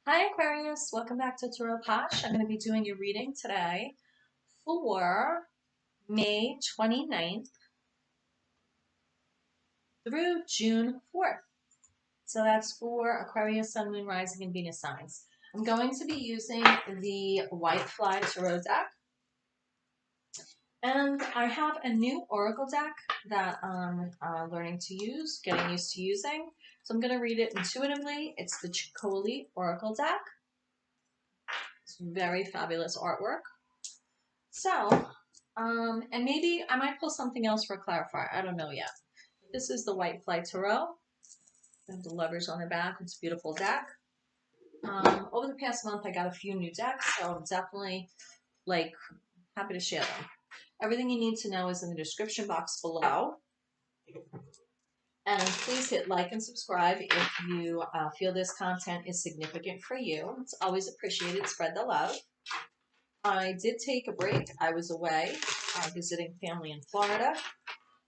Hi Aquarius, welcome back to TAROTPOSH. I'm going to be doing your reading today for May 29th through June 4th. So that's for Aquarius, Sun, Moon, Rising, and Venus signs. I'm going to be using the White Fly Tarot deck. And I have a new Oracle deck that I'm learning to use, getting used to using. So I'm going to read it intuitively. It's the Chicoli Oracle deck. It's very fabulous artwork. So, and maybe I might pull something else for a clarifier. I don't know yet. This is the White Fly Tarot. I have the lovers on the back. It's a beautiful deck. Over the past month, I got a few new decks, so I'm definitely happy to share them. Everything you need to know is in the description box below. And please hit like and subscribe if you feel this content is significant for you. It's always appreciated. Spread the love. I did take a break. I was away visiting family in Florida,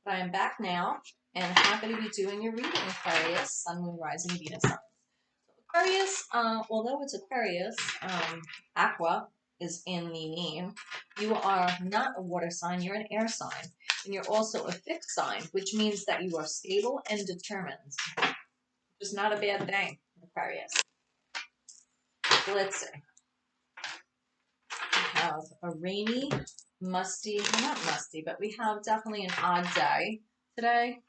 but I am back now and happy to be doing your reading, Aquarius, Sun, Moon, Rising, Venus signs. Aquarius, although it's Aquarius, Aqua is in the name. You are not a water sign, you're an air sign. And you're also a fixed sign, which means that you are stable and determined. Which is not a bad thing, Aquarius. Let's see. We have a rainy, musty, well, not musty, but we have definitely an odd day today.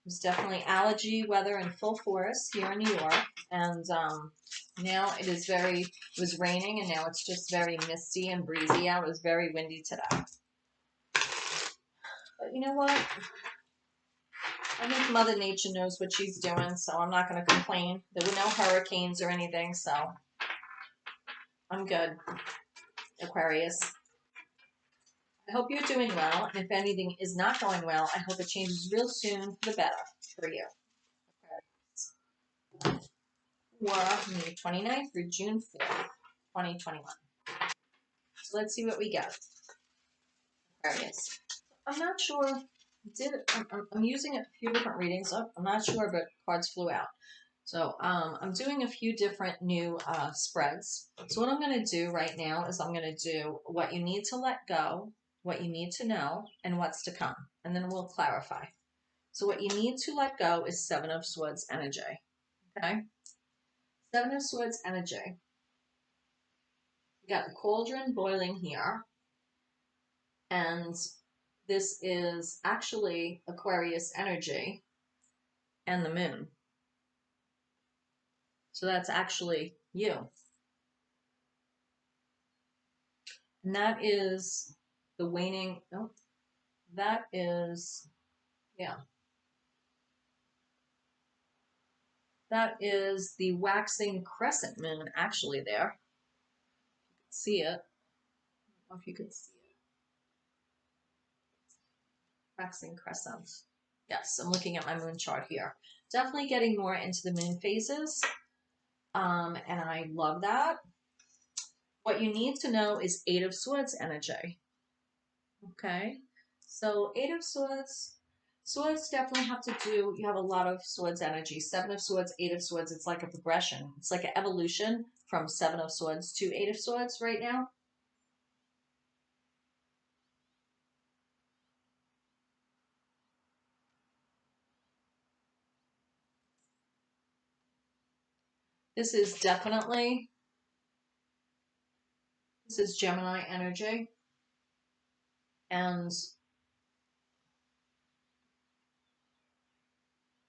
There's definitely allergy weather in full force here in New York. And now it was raining and now it's just very misty and breezy out. It was very windy today. But you know what? I think Mother Nature knows what she's doing, so I'm not going to complain. There were no hurricanes or anything, so I'm good, Aquarius. I hope you're doing well, and if anything is not going well, I hope it changes real soon for the better for you. For May 29th through June 4th, 2021. So let's see what we get. Aquarius. I'm not sure. I'm using a few different readings. I'm not sure, but cards flew out. So I'm doing a few different new spreads. So what I'm going to do right now is I'm going to do what you need to let go, what you need to know, and what's to come. And then we'll clarify. So what you need to let go is Seven of Swords energy. Okay? Seven of Swords energy. You got the cauldron boiling here. And this is actually Aquarius energy and the moon. So that's actually you. And that is the waning, oh, that is, yeah. That is the waxing crescent moon actually there. You can see it. I don't know if you can see it. Waxing crescent. Yes, I'm looking at my moon chart here. Definitely getting more into the moon phases. And I love that. What you need to know is Eight of Swords energy. Okay, so Eight of Swords. Swords definitely have to do, you have a lot of Swords energy. Seven of Swords, Eight of Swords, it's like a progression. It's like an evolution from Seven of Swords to Eight of Swords right now. This is definitely, this is Gemini energy. And it's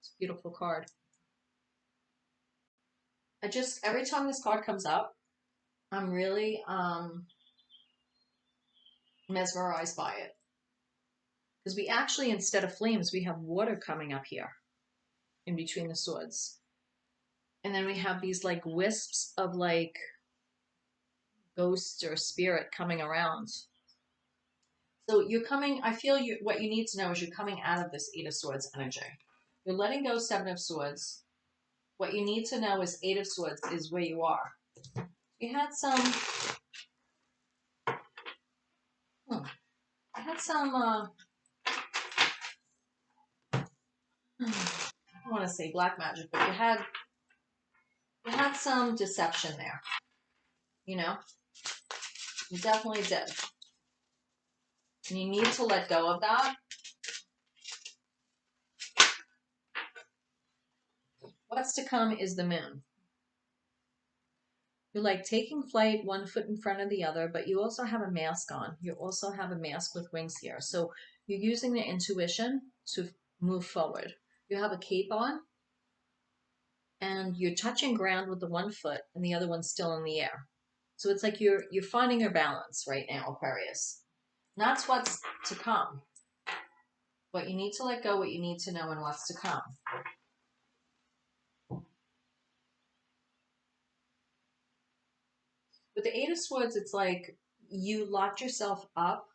a beautiful card. Every time this card comes up, I'm really mesmerized by it. Because we actually, instead of flames, we have water coming up here in between the swords. And then we have these like wisps of like ghost or spirit coming around. So you're coming, I feel what you need to know is you're coming out of this Eight of Swords energy. You're letting go Seven of Swords. What you need to know is Eight of Swords is where you are. You had some, I don't want to say black magic, but you had You had some deception there. You know, you definitely did. And you need to let go of that. What's to come is the moon. You're like taking flight, one foot in front of the other, but you also have a mask on. You also have a mask with wings here. So you're using the intuition to move forward. You have a cape on, and you're touching ground with the one foot and the other one's still in the air. So it's like you're finding your balance right now, Aquarius. And that's what's to come. What you need to let go, what you need to know, and what's to come. With the Eight of Swords, it's like you locked yourself up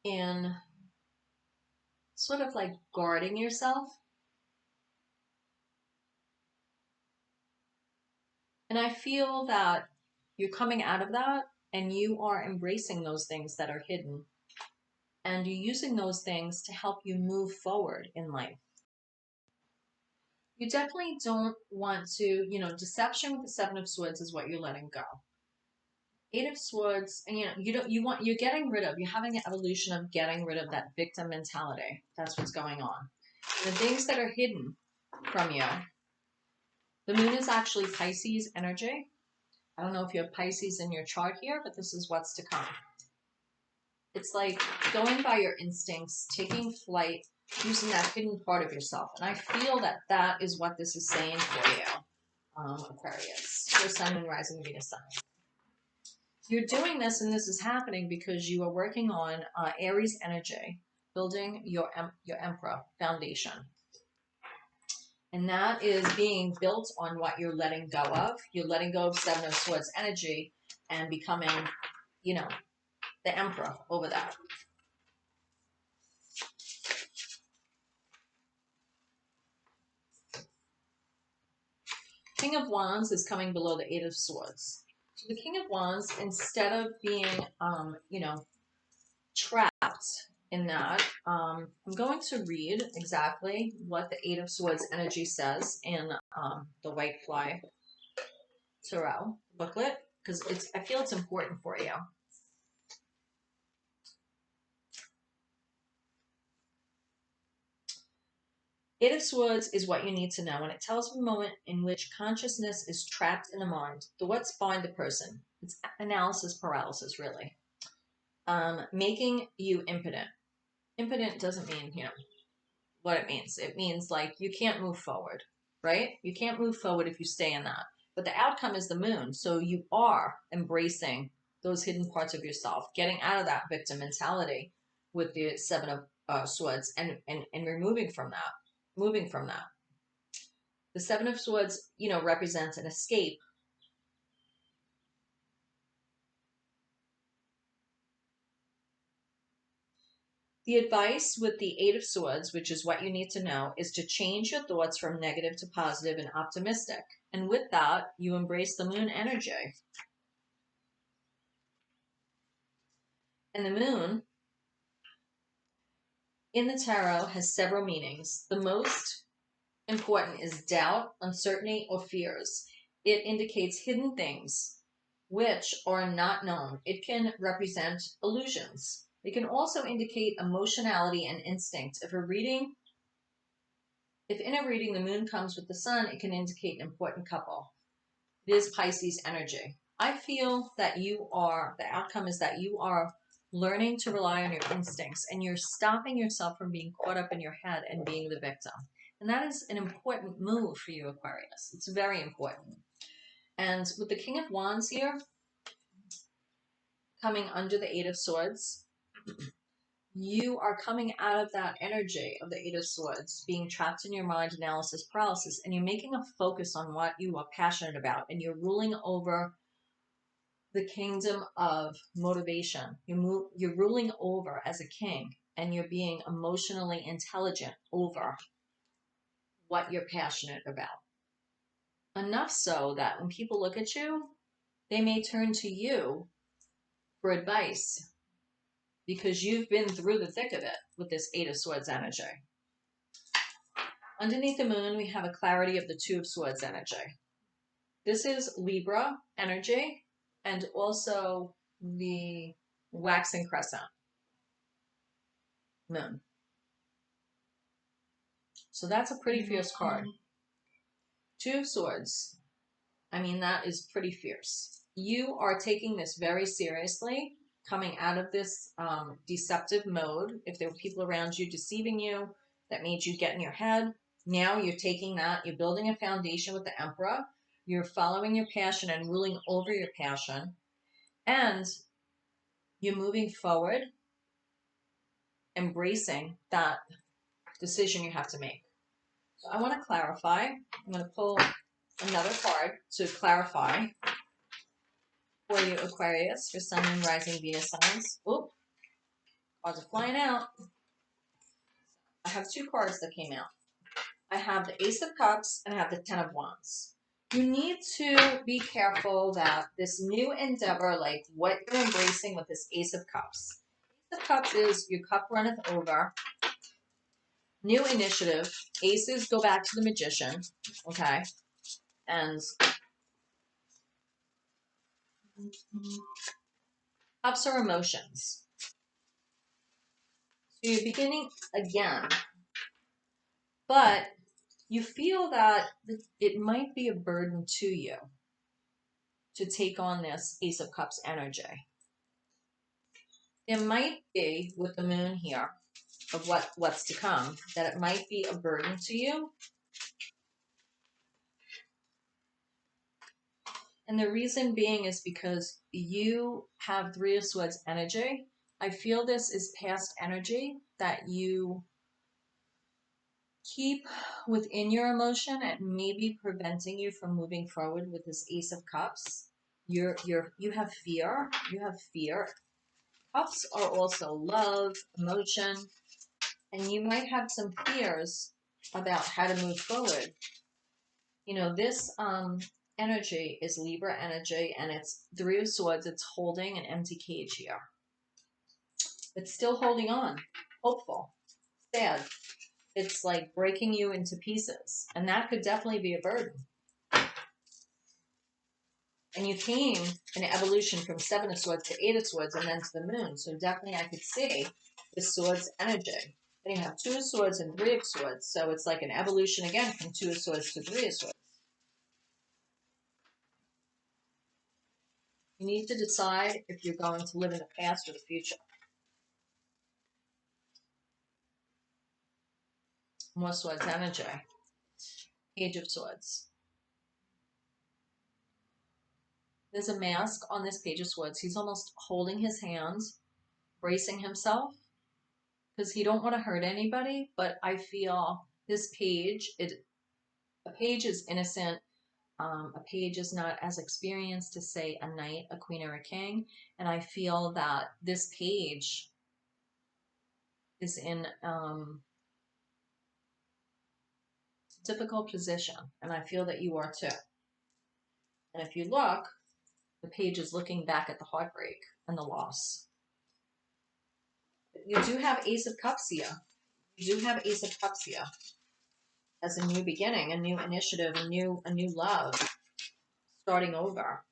in sort of like guarding yourself. And I feel that you're coming out of that and you are embracing those things that are hidden. And you're using those things to help you move forward in life. You definitely don't want to, deception with the Seven of Swords is what you're letting go. Eight of Swords, and you're getting rid of, you're having an evolution of getting rid of that victim mentality. That's what's going on. And the things that are hidden from you. The moon is actually Pisces energy. I don't know if you have Pisces in your chart here, but this is what's to come. It's like going by your instincts, taking flight, using that hidden part of yourself. And I feel that that is what this is saying for you, Aquarius. Your sun, moon, rising, Venus, sun. You're doing this, and this is happening because you are working on Aries energy, building your Emperor foundation. And that is being built on what you're letting go of. You're letting go of Seven of Swords energy and becoming, the Emperor over that. King of Wands is coming below the Eight of Swords. So the King of Wands, instead of being, trapped in that, I'm going to read exactly what the Eight of Swords energy says in the White Fly Tarot booklet, because I feel it's important for you. Eight of Swords is what you need to know, and it tells of a moment in which consciousness is trapped in the mind. Thoughts bind the person. It's analysis paralysis, really. Making you impotent. Impotent doesn't mean, what it means. It means like you can't move forward, right? You can't move forward if you stay in that. But the outcome is the moon. So you are embracing those hidden parts of yourself, getting out of that victim mentality with the Seven of Swords and removing from that, moving from that. The Seven of Swords, represents an escape. The advice with the Eight of Swords, which is what you need to know, is to change your thoughts from negative to positive and optimistic. And with that, you embrace the moon energy. And the moon in the tarot has several meanings. The most important is doubt, uncertainty, or fears. It indicates hidden things which are not known. It can represent illusions. It can also indicate emotionality and instinct. If in a reading the moon comes with the sun, it can indicate an important couple. It is Pisces energy. I feel that the outcome is that you are learning to rely on your instincts and you're stopping yourself from being caught up in your head and being the victim. And that is an important move for you, Aquarius. It's very important. And with the King of Wands here, coming under the Eight of Swords, you are coming out of that energy of the Eight of Swords, being trapped in your mind, analysis paralysis, and you're making a focus on what you are passionate about, and you're ruling over the kingdom of motivation. You're ruling over as a king, and you're being emotionally intelligent over what you're passionate about. Enough so that when people look at you, they may turn to you for advice because you've been through the thick of it with this Eight of Swords energy. Underneath the moon, we have a clarity of the Two of Swords energy. This is Libra energy and also the waxing crescent moon. So that's a pretty fierce card. Two of Swords. I mean, that is pretty fierce. You are taking this very seriously, coming out of this deceptive mode. If there were people around you deceiving you, that made you get in your head. Now you're taking that, you're building a foundation with the Emperor. You're following your passion and ruling over your passion. And you're moving forward, embracing that decision you have to make. So I want to clarify. I'm going to pull another card to clarify for you, Aquarius, for Sun, Moon, Rising, Venus signs. Oop, cards are flying out. I have two cards that came out. I have the Ace of Cups and I have the Ten of Wands. You need to be careful that this new endeavor, like what you're embracing with this Ace of Cups. Ace of Cups is your cup runneth over. New initiative. Aces go back to the Magician. Okay. And Cups are emotions. So you're beginning again. But you feel that it might be a burden to you to take on this Ace of Cups energy. It might be, with the moon here, of what's to come, that it might be a burden to you. And the reason being is because you have Three of Swords energy. I feel this is past energy that you keep within your emotion and maybe preventing you from moving forward with this Ace of Cups. You have fear. You have fear. Cups are also love, emotion, and you might have some fears about how to move forward. You know, this energy is Libra energy, and it's Three of Swords. It's holding an empty cage here. It's still holding on, hopeful, sad. It's like breaking you into pieces, and that could definitely be a burden. And you came in evolution from Seven of Swords to Eight of Swords and then to the moon. So definitely I could see the Swords energy. Then you have Two of Swords and Three of Swords. So it's like an evolution again from Two of Swords to Three of Swords. You need to decide if you're going to live in the past or the future. More Swords energy. Page of Swords. There's a mask on this Page of Swords. He's almost holding his hands, bracing himself, because he don't want to hurt anybody. But I feel this page, a page is innocent. A page is not as experienced to say a knight, a queen, or a king. And I feel that this page is in difficult position. And I feel that you are too. And if you look, the page is looking back at the heartbreak and the loss. You do have Ace of Cups here. You do have Ace of Cups here as a new beginning, a new initiative, a new love, starting over.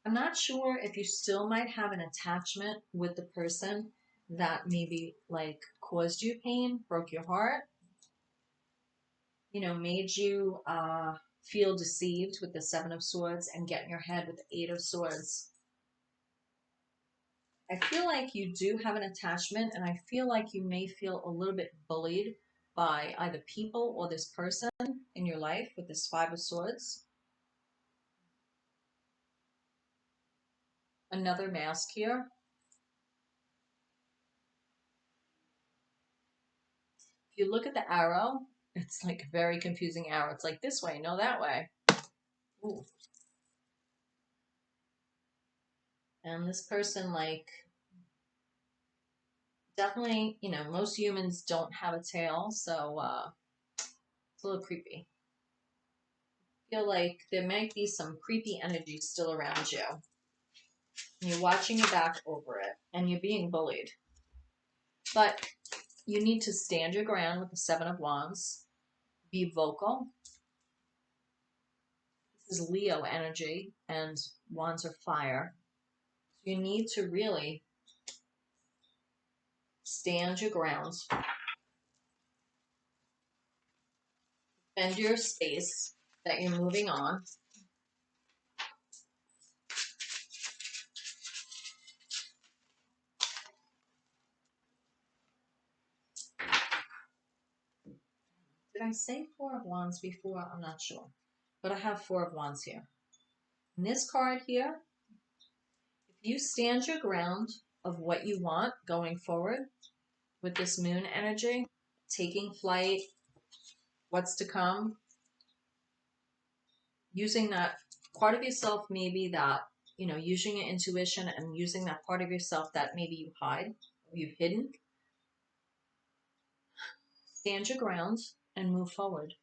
I'm not sure if you still might have an attachment with the person that maybe like caused you pain, broke your heart, you know, made you feel deceived with the Seven of Swords and get in your head with the Eight of Swords. I feel like you do have an attachment, and I feel like you may feel a little bit bullied by either people or this person in your life with this Five of Swords. Another mask here. If you look at the arrow, it's like a very confusing arrow. It's like this way, no that way. Ooh. And this person, like, definitely, you know, most humans don't have a tail, so it's a little creepy. I feel like there might be some creepy energy still around you. And you're watching your back over it. and you're being bullied. But you need to stand your ground with the Seven of Wands. Be vocal. This is Leo energy, and wands are fire. So you need to really stand your ground. Defend your space that you're moving on. Did I say Four of Wands before? I'm not sure. But I have Four of Wands here. And this card here, if you stand your ground of what you want going forward with this moon energy, taking flight, what's to come, using that part of yourself maybe that, you know, using your intuition and using that part of yourself that maybe you hide, or you've hidden, stand your ground and move forward.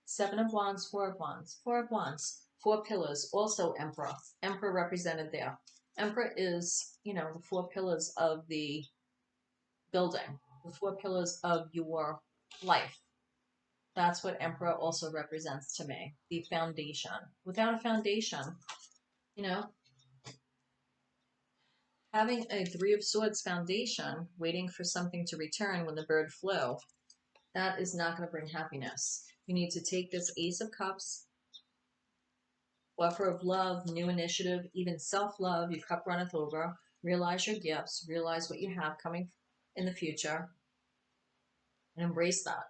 Seven of Wands, Four of Wands, Four of Wands, Four pillars, also Emperor. Emperor represented there. Emperor is, you know, the four pillars of the building, the four pillars of your life. That's what Emperor also represents to me, the foundation. Without a foundation, you know, having a Three of Swords foundation, waiting for something to return when the bird flew, that is not going to bring happiness. You need to take this Ace of Cups, offer of love, new initiative, even self-love, your cup runneth over, realize your gifts, realize what you have coming in the future, and embrace that.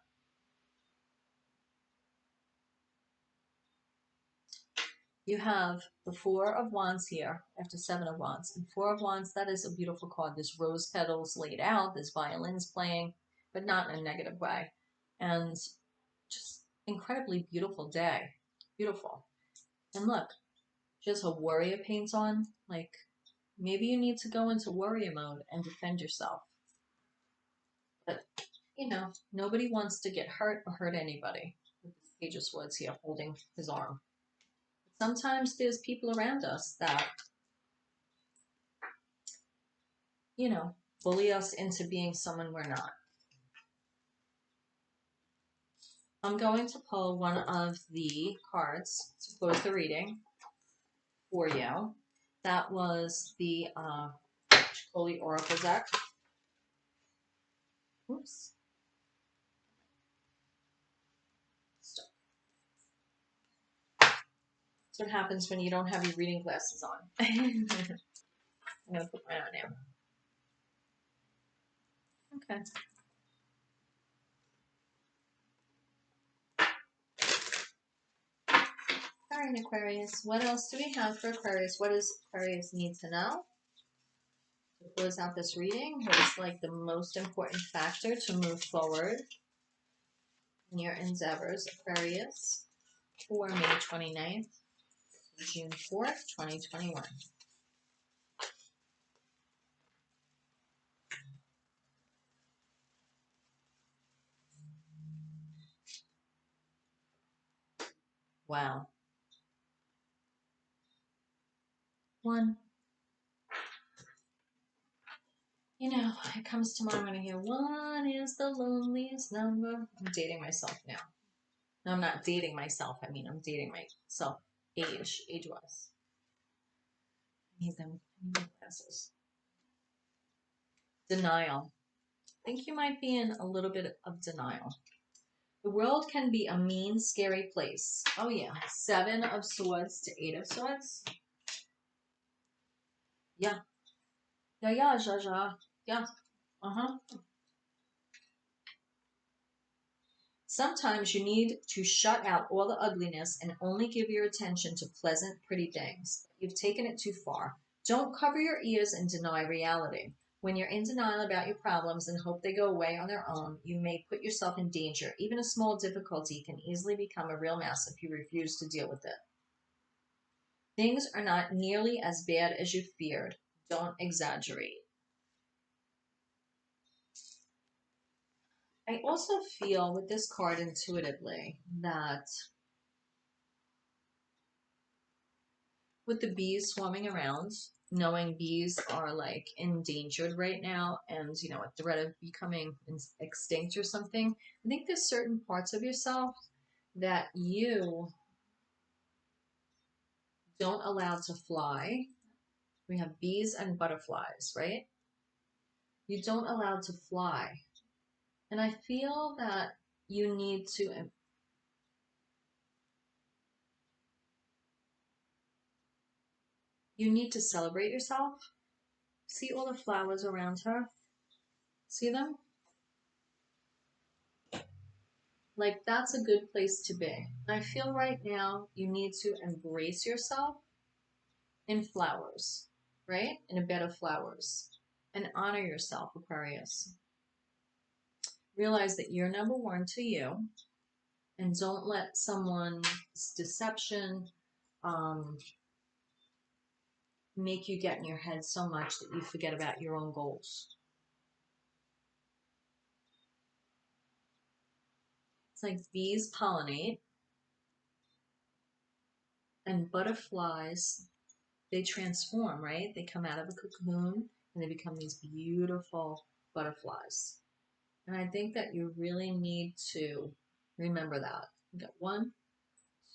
You have the Four of Wands here after Seven of Wands. And Four of Wands, that is a beautiful card. There's rose petals laid out, there's violins playing, but not in a negative way. And just incredibly beautiful day. Beautiful. And look, just a warrior paint on. Like, maybe you need to go into warrior mode and defend yourself. But, you know, nobody wants to get hurt or hurt anybody. With this Page of Swords here holding his arm. Sometimes there's people around us that, you know, bully us into being someone we're not. I'm going to pull one of the cards to close the reading for you. That was the Holy Oracle deck. Oops. Stop. That's what happens when you don't have your reading glasses on. I'm going to put mine on now. Okay. All right, Aquarius. What else do we have for Aquarius? What does Aquarius need to know to close out this reading? What is like the most important factor to move forward in your endeavors, Aquarius, for May 29th to June 4th, 2021? Wow. One. You know, it comes to mind when I hear one is the loneliest number. I'm dating myself now. No, I'm not dating myself. I mean, I'm dating myself age-wise. I need them. I need my glasses. Denial. I think you might be in a little bit of denial. The world can be a mean, scary place. Oh, yeah. Seven of Swords to Eight of Swords. Yeah. Yeah, Jaja. Yeah. Uh-huh. Sometimes you need to shut out all the ugliness and only give your attention to pleasant, pretty things. You've taken it too far. Don't cover your ears and deny reality. When you're in denial about your problems and hope they go away on their own, you may put yourself in danger. Even a small difficulty can easily become a real mess if you refuse to deal with it. Things are not nearly as bad as you feared. Don't exaggerate. I also feel with this card intuitively that with the bees swarming around, knowing bees are like endangered right now and, you know, a threat of becoming extinct or something. I think there's certain parts of yourself that you don't allow to fly. We have bees and butterflies, right? You don't allow to fly. And I feel that you need to celebrate yourself. See all the flowers around her? See them? Like, that's a good place to be. I feel right now you need to embrace yourself in flowers, right? In a bed of flowers. And honor yourself, Aquarius. Realize that you're number one to you, and don't let someone's deception make you get in your head so much that you forget about your own goals. It's like bees pollinate and butterflies, they transform, right? They come out of a cocoon and they become these beautiful butterflies. And I think that you really need to remember that. You got 1,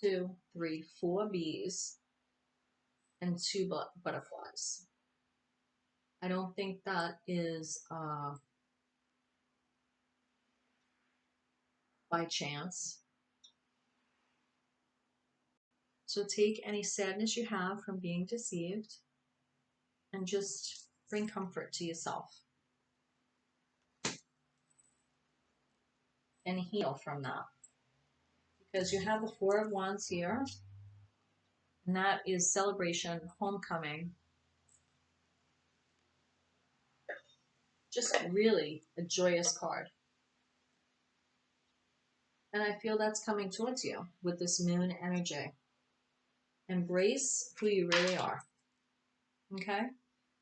2, 3, 4 bees and 2 butterflies. I don't think that is by chance. So take any sadness you have from being deceived and just bring comfort to yourself and heal from that. Because you have the 4 of Wands here, and that is celebration, homecoming. Just really a joyous card. And I feel that's coming towards you with this moon energy. Embrace who you really are. Okay?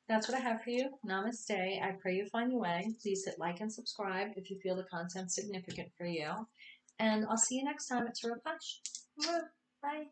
That's what I have for you. Namaste. I pray you find your way. Please hit like and subscribe if you feel the content's significant for you. And I'll see you next time at TAROTPOSH. Bye.